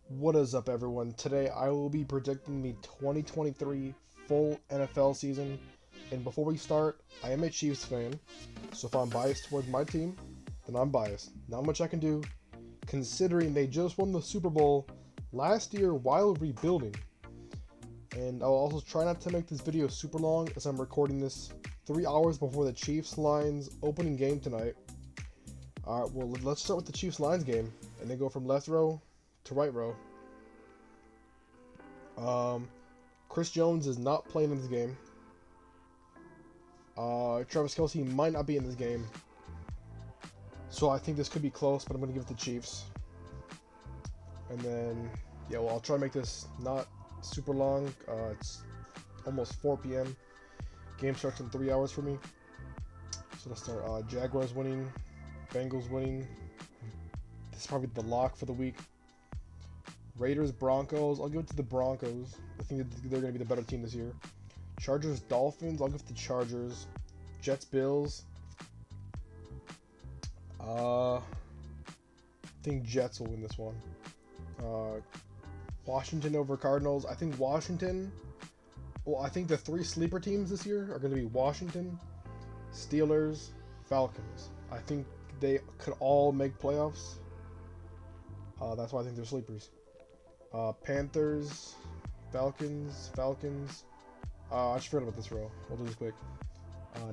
What is up, everyone? Today I will be predicting the 2023 full NFL season. And before we start, I am a Chiefs fan, so if I'm biased towards my team, then I'm biased. Not much I can do, considering they just won the Super Bowl last year while rebuilding. And I'll also try not to make this video super long, as I'm recording this 3 hours before the Chiefs-Lions opening game tonight. Alright, well, let's start with the Chiefs-Lions game, and then go from left row to right row. Chris Jones is not playing in this game. Travis Kelce might not be in this game. So I think this could be close, but I'm going to give it to Chiefs. And then, yeah, well, I'll try to make this not super long. It's almost 4 p.m. Game starts in 3 hours for me. So let's start. Jaguars winning. Bengals winning. This is probably the lock for the week. Raiders, Broncos. I'll give it to the Broncos. I think they're going to be the better team this year. Chargers, Dolphins. I'll give it to Chargers. Jets, Bills. I think Jets will win this one. Washington over Cardinals. I think Washington. Well, I think the 3 sleeper teams this year are going to be Washington, Steelers, Falcons. I think they could all make playoffs. That's why I think they're sleepers. Panthers, Falcons. I just forgot about this row. We'll do this quick.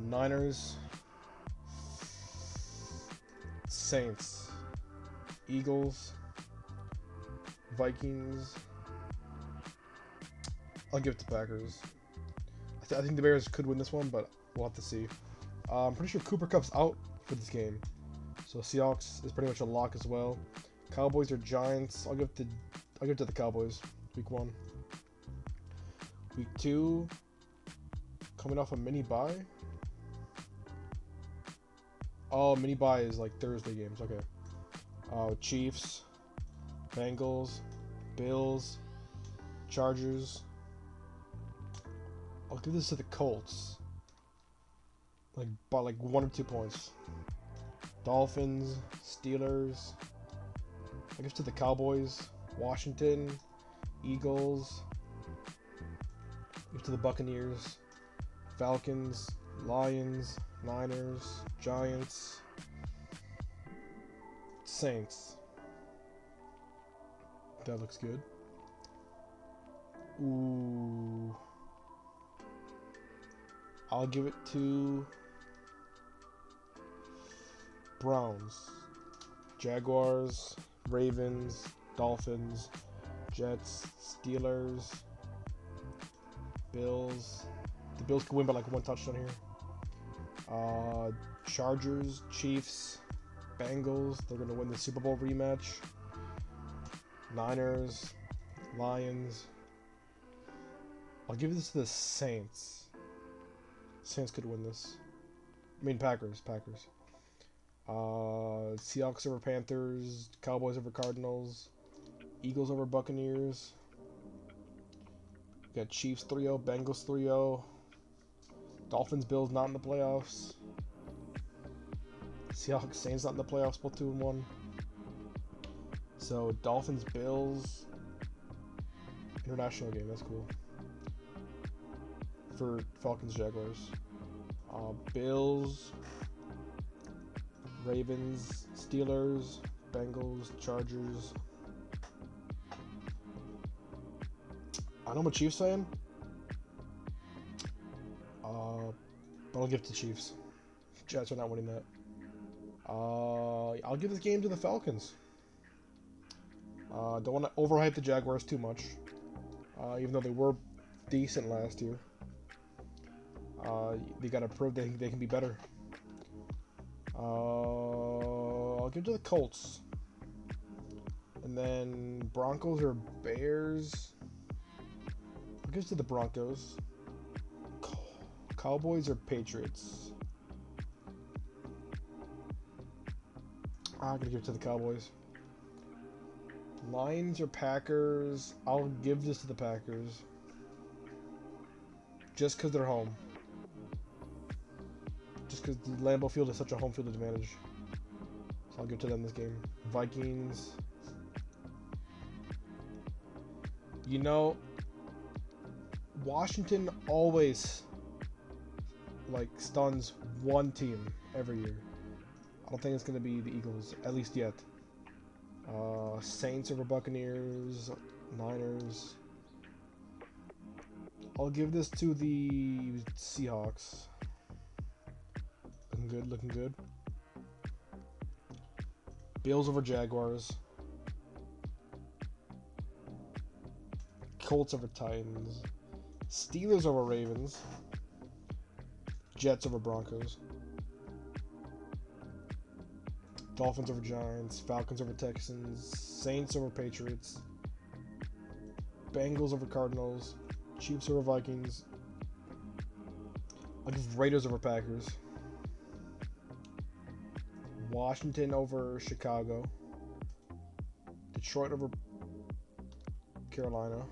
Niners, Saints, Eagles, Vikings. I'll give it to Packers. I think the Bears could win this one, but we'll have to see. I'm pretty sure Cooper Kupp's out for this game, so Seahawks is pretty much a lock as well. Cowboys or Giants. I'll give it to the Cowboys. Week 1. Week 2. Coming off a mini bye. Oh, mini bye is like Thursday games. Okay. Chiefs, Bengals, Bills, Chargers. I'll give this to the Colts. Like by like 1 or 2 points. Dolphins, Steelers. I'll give it to the Cowboys. Washington, Eagles. I'll give it to the Buccaneers. Falcons, Lions, Niners, Giants, Saints. That looks good. Ooh. I'll give it to Browns, Jaguars, Ravens, Dolphins, Jets, Steelers, Bills. The Bills could win by like 1 touchdown here. Chargers, Chiefs, Bengals. They're going to win the Super Bowl rematch. Niners, Lions. I'll give this to the Saints. Saints could win this. I mean Packers. Seahawks over Panthers. Cowboys over Cardinals. Eagles over Buccaneers. We got Chiefs 3-0. Bengals 3-0. Dolphins, Bills not in the playoffs. Seahawks, Saints not in the playoffs, both 2-1. So Dolphins, Bills, international game. That's cool. For Falcons, Jaguars. Bills, Ravens, Steelers, Bengals, Chargers. I know I'm a Chiefs fan. But I'll give it to Chiefs. Jets are not winning that. I'll give this game to the Falcons. Don't want to overhype the Jaguars too much. Even though they were decent last year. They gotta prove they can be better. I'll give it to the Colts. And then Broncos or Bears. I'll give it to the Broncos. Cowboys or Patriots? I'm gonna give it to the Cowboys. Lions or Packers? I'll give this to the Packers. Just because they're home. Just because the Lambeau Field is such a home field advantage. So I'll give it to them this game. Vikings. You know, Washington always like stuns one team every year. I don't think it's gonna be the Eagles, at least yet. Saints over Buccaneers, Niners. I'll give this to the Seahawks. Looking good, looking good. Bills over Jaguars. Colts over Titans. Steelers over Ravens. Jets over Broncos. Dolphins over Giants. Falcons over Texans. Saints over Patriots. Bengals over Cardinals. Chiefs over Vikings. I'll give Raiders over Packers. Washington over Chicago. Detroit over Carolina.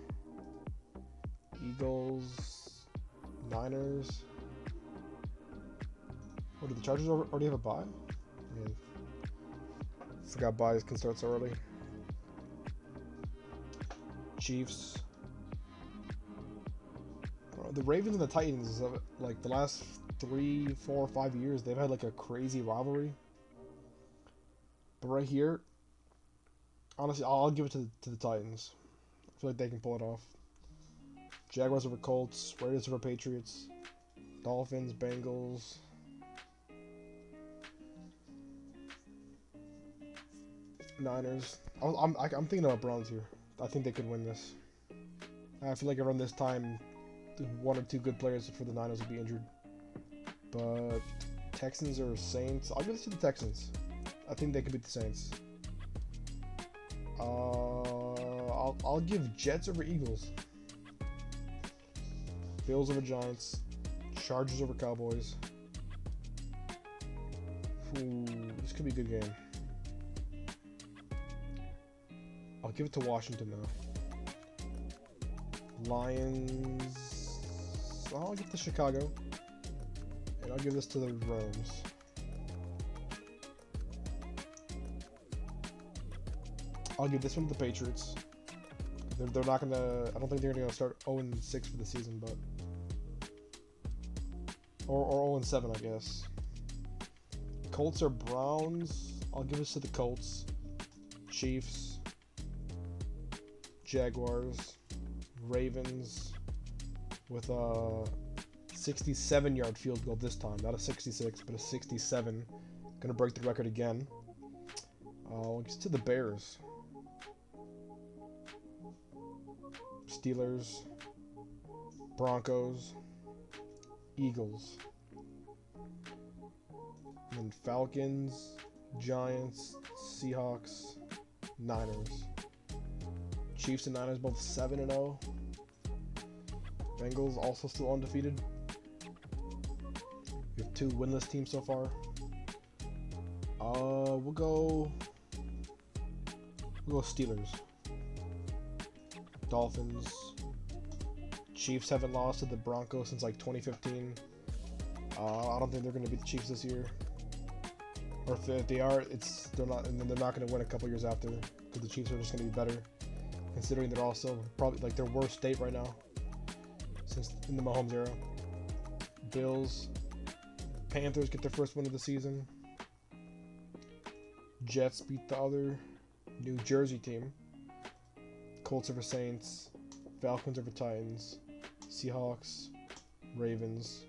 Eagles. Niners. Oh, did the Chargers already have a bye? I mean, forgot buys can start so early. Chiefs. The Ravens and the Titans, like the last 3, 4, 5 years, they've had like a crazy rivalry. But right here, honestly, I'll give it to the Titans. I feel like they can pull it off. Jaguars over Colts, Raiders over Patriots, Dolphins, Bengals. Niners. I'm thinking about Browns here. I think they could win this. I feel like around this time, 1 or 2 good players for the Niners would be injured. But Texans or Saints, I'll give it to the Texans. I think they could beat the Saints. I'll give Jets over Eagles. Bills over Giants. Chargers over Cowboys. Ooh, this could be a good game. I'll give it to Washington though. Lions. I'll give it to Chicago. And I'll give this to the Rams. I'll give this one to the Patriots. They're not gonna. I don't think they're gonna start 0-6 for the season, but or 0-7, I guess. Colts or Browns. I'll give this to the Colts. Chiefs. Jaguars. Ravens. With a 67-yard field goal this time, not a 66, but a 67. Gonna break the record again. I'll get to the Bears. Steelers, Broncos, Eagles, and then Falcons, Giants, Seahawks, Niners. Chiefs and Niners both 7-0. Bengals also still undefeated. We have 2 winless teams so far. We'll go Steelers. Dolphins. Chiefs haven't lost to the Broncos since like 2015. I don't think they're going to beat the Chiefs this year. Or if they are, they're not, and then they're not going to win a couple years after because the Chiefs are just going to be better, considering they're also probably like their worst state right now since in the Mahomes era. Bills. Panthers get their first win of the season. Jets beat the other New Jersey team. Colts over Saints, Falcons over Titans, Seahawks, Ravens.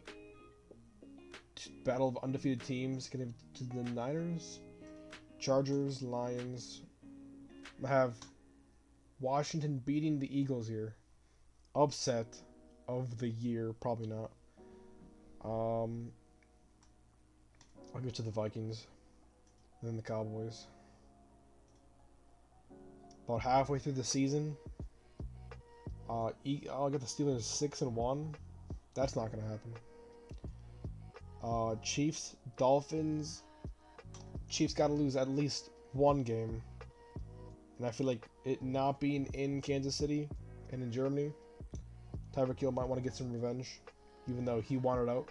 Battle of undefeated teams. Gonna give it to the Niners, Chargers, Lions. I have Washington beating the Eagles here. Upset of the year, probably not. I'll give it to the Vikings, and then the Cowboys. About halfway through the season, I'll get the Steelers 6-1. That's not gonna happen. Chiefs, Dolphins. Chiefs gotta lose at least 1 game, and I feel like it not being in Kansas City and in Germany, Tyreek Hill might want to get some revenge, even though he wanted out.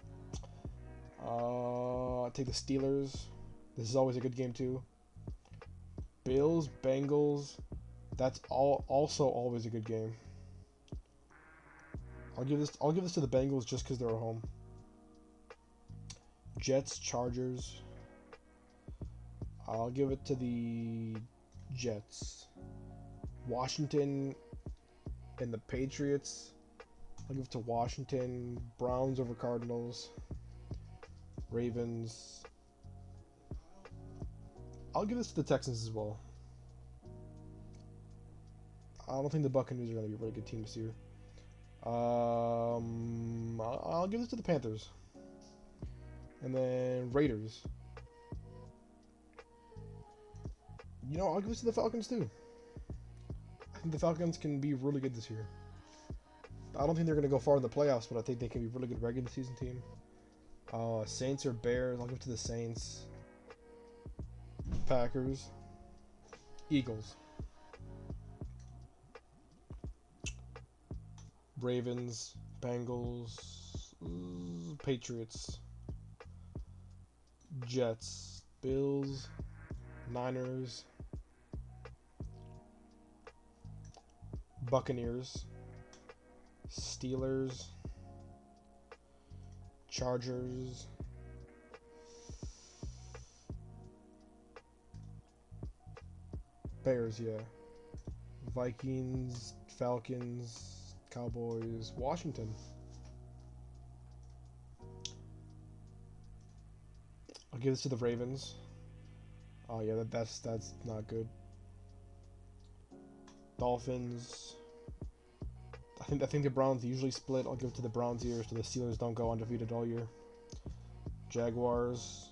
I'll take the Steelers. This is always a good game too. Bills, Bengals. That's also always a good game. I'll give this to the Bengals just because they're at home. Jets, Chargers. I'll give it to the Jets. Washington and the Patriots. I'll give it to Washington. Browns over Cardinals. Ravens. I'll give this to the Texans as well. I don't think the Buccaneers are going to be a really good team this year. I'll give this to the Panthers. And then Raiders. You know, I'll give this to the Falcons too. I think the Falcons can be really good this year. I don't think they're going to go far in the playoffs, but I think they can be a really good regular season team. Saints or Bears. I'll give it to the Saints. Packers. Eagles. Ravens. Bengals. Patriots. Jets. Bills. Niners. Buccaneers. Steelers. Chargers. Bears, yeah. Vikings, Falcons, Cowboys, Washington. I'll give this to the Ravens. Oh yeah, that's not good. Dolphins. I think the Browns usually split. I'll give it to the Browns here so the Steelers don't go undefeated all year. Jaguars,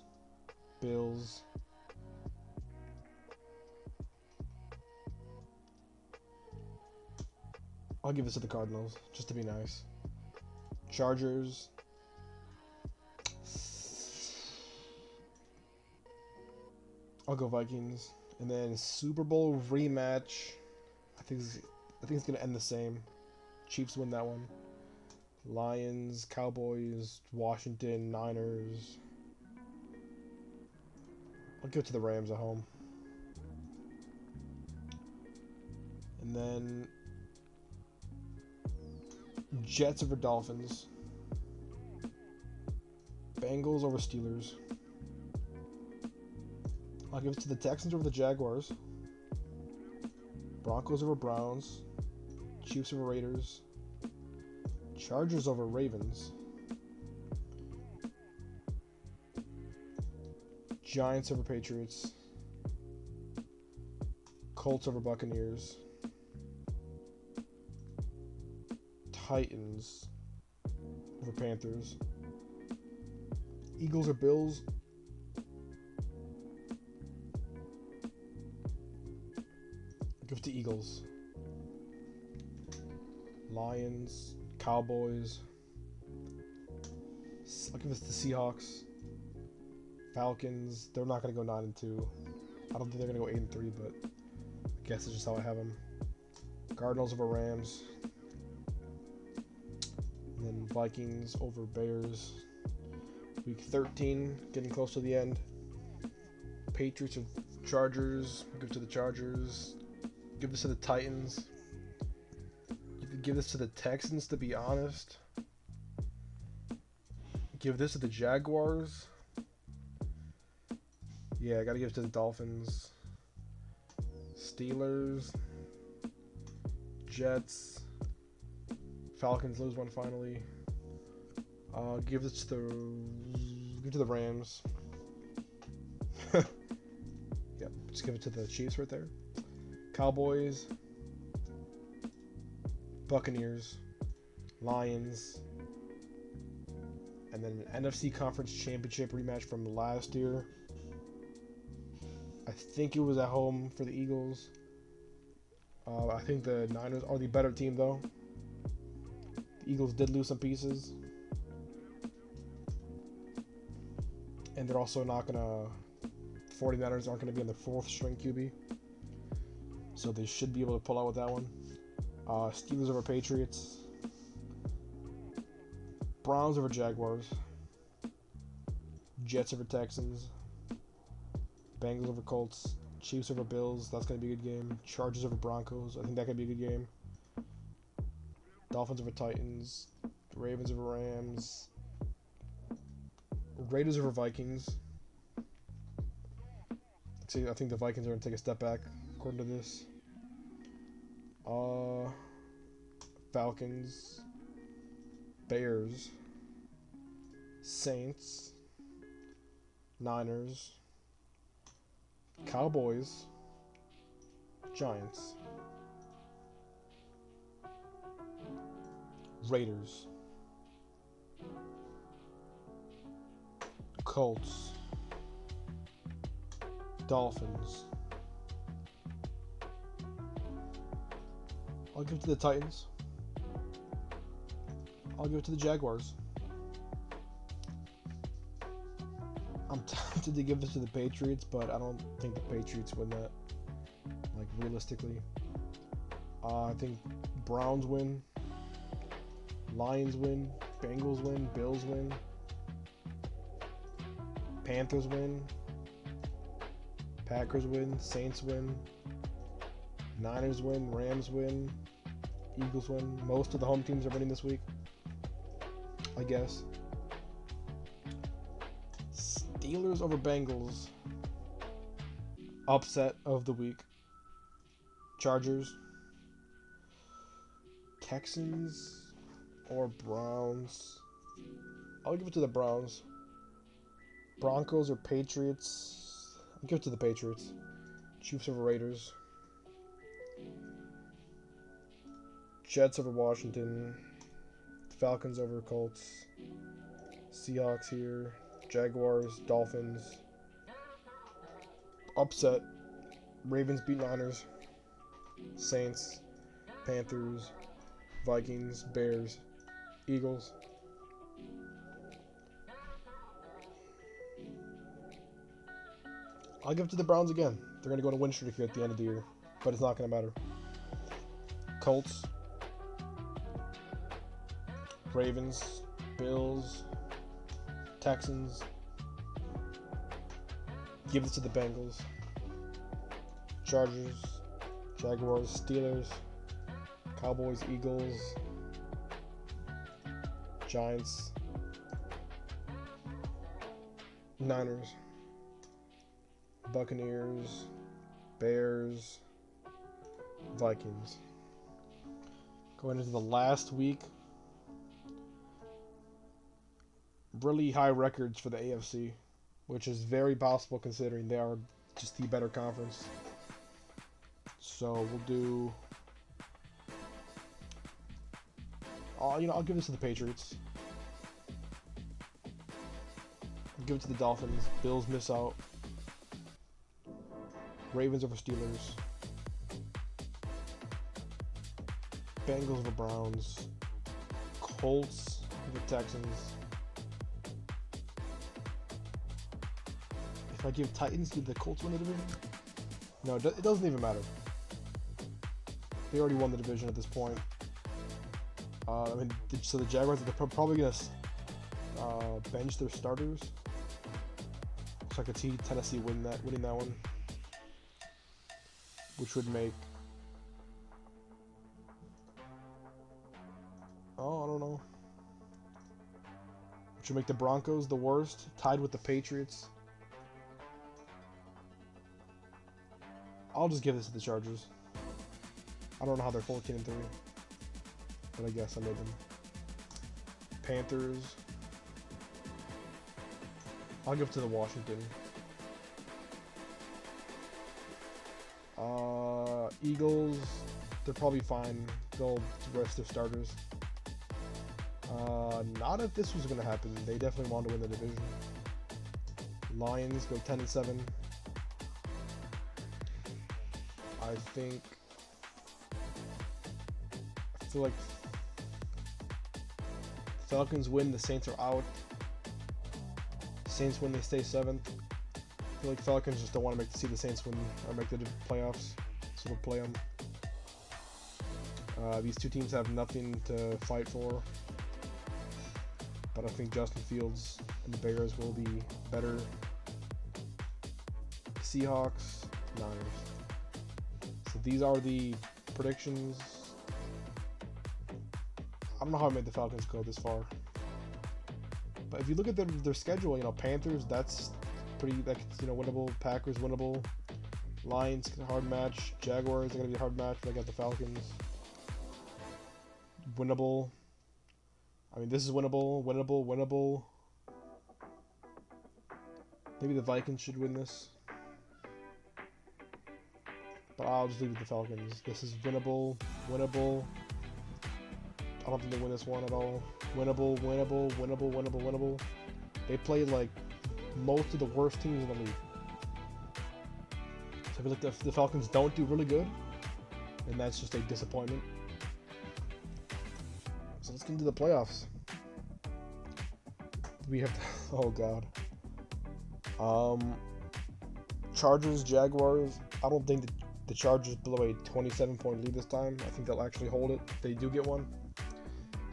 Bills. I'll give this to the Cardinals just to be nice. Chargers. I'll go Vikings. And then Super Bowl rematch. I think it's gonna end the same. Chiefs win that one. Lions, Cowboys, Washington, Niners. I'll give it to the Rams at home. And then Jets over Dolphins. Bengals over Steelers. I'll give it to the Texans over the Jaguars. Broncos over Browns. Chiefs over Raiders. Chargers over Ravens. Giants over Patriots. Colts over Buccaneers. Titans over Panthers. Eagles or Bills. I'll give it to Eagles. Lions, Cowboys. I'll give it to the Seahawks. Falcons. They're not going to go 9-2. I don't think they're going to go 8-3, but I guess it's just how I have them. Cardinals over Rams. And then Vikings over Bears. Week 13, getting close to the end. Patriots or Chargers. I'll give it to the Chargers. Give this to the Titans. You could give this to the Texans, to be honest. Give this to the Jaguars. Yeah, I gotta give it to the Dolphins. Steelers. Jets. Falcons lose one finally. Give this to the Rams. Yep, just give it to the Chiefs right there. Cowboys. Buccaneers. Lions. And then an NFC Conference Championship rematch from last year. I think it was at home for the Eagles. I think the Niners are the better team, though. The Eagles did lose some pieces. And they're also not going to... 49ers aren't going to be on the fourth string QB. So they should be able to pull out with that one. Steelers over Patriots. Browns over Jaguars. Jets over Texans. Bengals over Colts. Chiefs over Bills. That's going to be a good game. Chargers over Broncos. I think that could be a good game. Dolphins over Titans. Ravens over Rams. Raiders over Vikings. See, I think the Vikings are going to take a step back, according to this. Falcons. Bears. Saints. Niners. Cowboys. Giants. Raiders. Colts. Dolphins. I'll give it to the Titans. I'll give it to the Jaguars. I'm tempted to give this to the Patriots, but I don't think the Patriots win that. Like, realistically. I think Browns win. Lions win. Bengals win. Bills win. Panthers win. Packers win. Saints win. Niners win. Rams win. Eagles win. Most of the home teams are winning this week, I guess. Steelers over Bengals. Upset of the week. Chargers. Texans or Browns. I'll give it to the Browns. Broncos or Patriots. I'll give it to the Patriots. Chiefs over Raiders. Jets over Washington. Falcons over Colts. Seahawks here. Jaguars, Dolphins. Upset. Ravens beat Niners. Saints, Panthers, Vikings, Bears, Eagles. I'll give it to the Browns again. They're going to go on a win streak here at the end of the year, but it's not going to matter. Colts, Ravens, Bills, Texans. Give it to the Bengals. Chargers, Jaguars, Steelers, Cowboys, Eagles, Giants, Niners, Buccaneers, Bears, Vikings. Going into the last week. Really high records for the AFC, which is very possible considering they are just the better conference. So we'll do. I'll give this to the Patriots. I'll give it to the Dolphins. Bills miss out. Ravens over Steelers. Bengals over Browns. Colts over Texans. If I give Titans, did the Colts win the division? No, it doesn't even matter. They already won the division at this point. So the Jaguars are probably going to bench their starters. So I could see Tennessee winning that one, which would make. I don't know. Which would make the Broncos the worst, tied with the Patriots. I'll just give this to the Chargers. I don't know how they're 14-3, but I guess I made them. Panthers. I'll give it to the Washington. Eagles. They're probably fine. They'll rest their starters. Not if this was going to happen. They definitely want to win the division. Lions go 10-7. I feel like Falcons win, the Saints are out. Saints win, they stay 7th. I feel like Falcons just don't want to see the Saints win or make the playoffs, so they'll play them. These two teams have nothing to fight for, but I think Justin Fields and the Bears will be better. Seahawks, Niners. So these are the predictions. I don't know how I made the Falcons go this far. But if you look at their schedule, you know, Panthers, that's pretty, that's, you know, winnable. Packers, winnable. Lions, hard match. Jaguars are going to be a hard match, but I got the Falcons. Winnable. I mean, this is winnable, winnable. Maybe the Vikings should win this. But I'll just leave it with the Falcons. This is winnable. I don't think they win this one at all. Winnable. They play like most of the worst teams in the league. So I feel like the Falcons don't do really good, and that's just a disappointment. So let's get into the playoffs. We have to, oh god. Chargers, Jaguars. I don't think the Chargers blow a 27-point lead this time. I think they'll actually hold it if they do get one.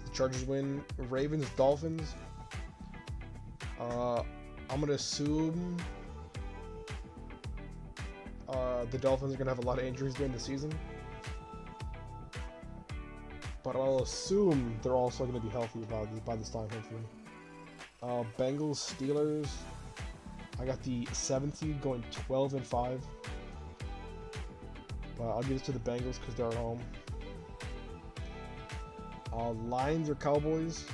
The Chargers win. Ravens, Dolphins. I'm gonna assume the Dolphins are gonna have a lot of injuries during the season, but I'll assume they're also gonna be healthy by this time, hopefully. Bengals, Steelers. I got the 7th seed going 12-5, but I'll give this to the Bengals because they're at home. Lions or Cowboys.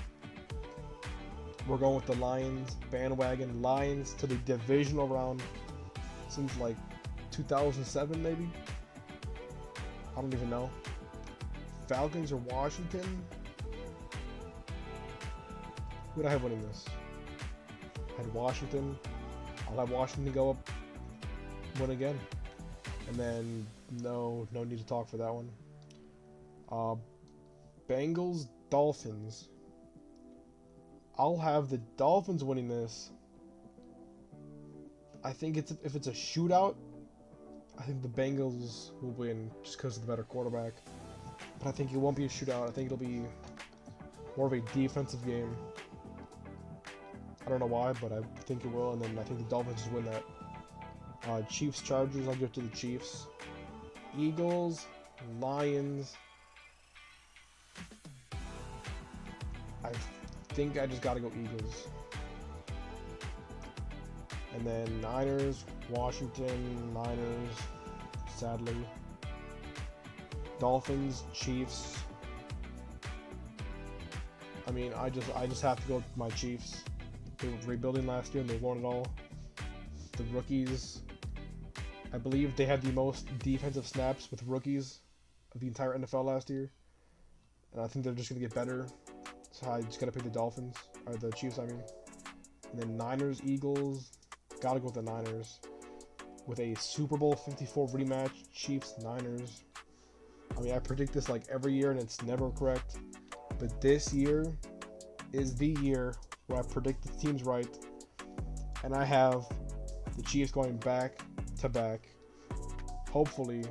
We're going with the Lions. Bandwagon. Lions to the divisional round since like 2007 maybe. I don't even know. Falcons or Washington. Who would I have winning this? I had Washington. I'll have Washington go up, win again, and then no need to talk for that one. Bengals, Dolphins. I'll have the Dolphins winning this. I think if it's a shootout, I think the Bengals will win just because of the better quarterback. But I think it won't be a shootout. I think it'll be more of a defensive game. I don't know why, but I think it will, and then I think the Dolphins just win that. Chiefs, Chargers, I'll give it to the Chiefs. Eagles, Lions. I think I just gotta go Eagles. And then Niners, Washington, Niners, sadly. Dolphins, Chiefs. I mean, I just have to go with my Chiefs. They were rebuilding last year and they won it all. The rookies, I believe they had the most defensive snaps with rookies of the entire NFL last year. And I think they're just going to get better. So I just got to pick the Dolphins, or the Chiefs, I mean. And then Niners, Eagles, got to go with the Niners. With a Super Bowl 54 rematch, Chiefs, Niners. I mean, I predict this like every year and it's never correct. But this year is the year where I predict the teams right, and I have the Chiefs going back to back. Hopefully,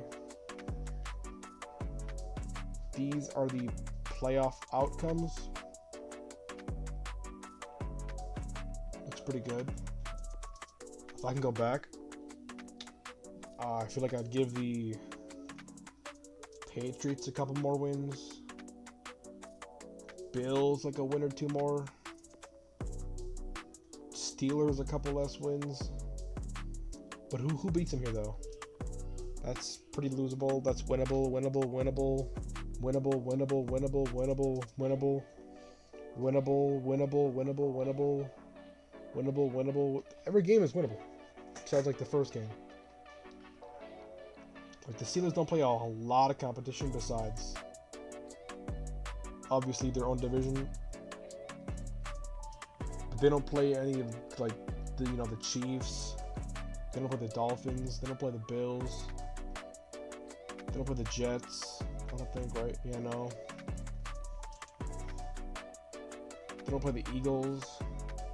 these are the playoff outcomes. Looks pretty good. If I can go back, I feel like I'd give the Patriots a couple more wins. Bills like a win or two more. Steelers a couple less wins. But who beats them here though? That's pretty losable. That's winnable. Winnable. Every game is winnable. Besides like the first game. Like the Steelers don't play a lot of competition besides obviously their own division. But they don't play any of like the Chiefs. They don't play the Dolphins. They don't play the Bills. They don't play the Jets. I don't think, right? Yeah, no. They don't play the Eagles,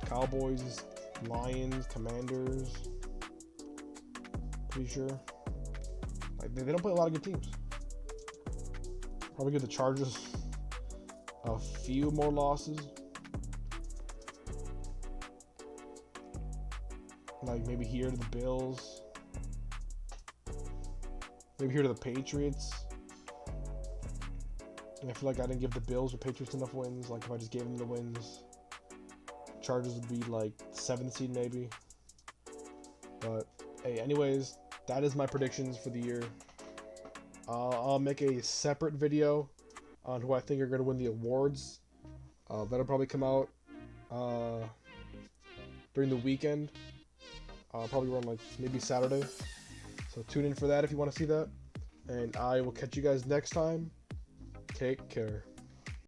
Cowboys, Lions, Commanders. Pretty sure. Like they don't play a lot of good teams. Probably give the Chargers a few more losses. Like maybe here to the Bills. Maybe here to the Patriots. And I feel like I didn't give the Bills or Patriots enough wins. Like if I just gave them the wins, Chargers would be like 7th seed maybe. But hey, anyways, that is my predictions for the year. I'll make a separate video on who I think are going to win the awards. That'll probably come out during the weekend. Probably around like maybe Saturday. So tune in for that if you want to see that. And I will catch you guys next time. Take care.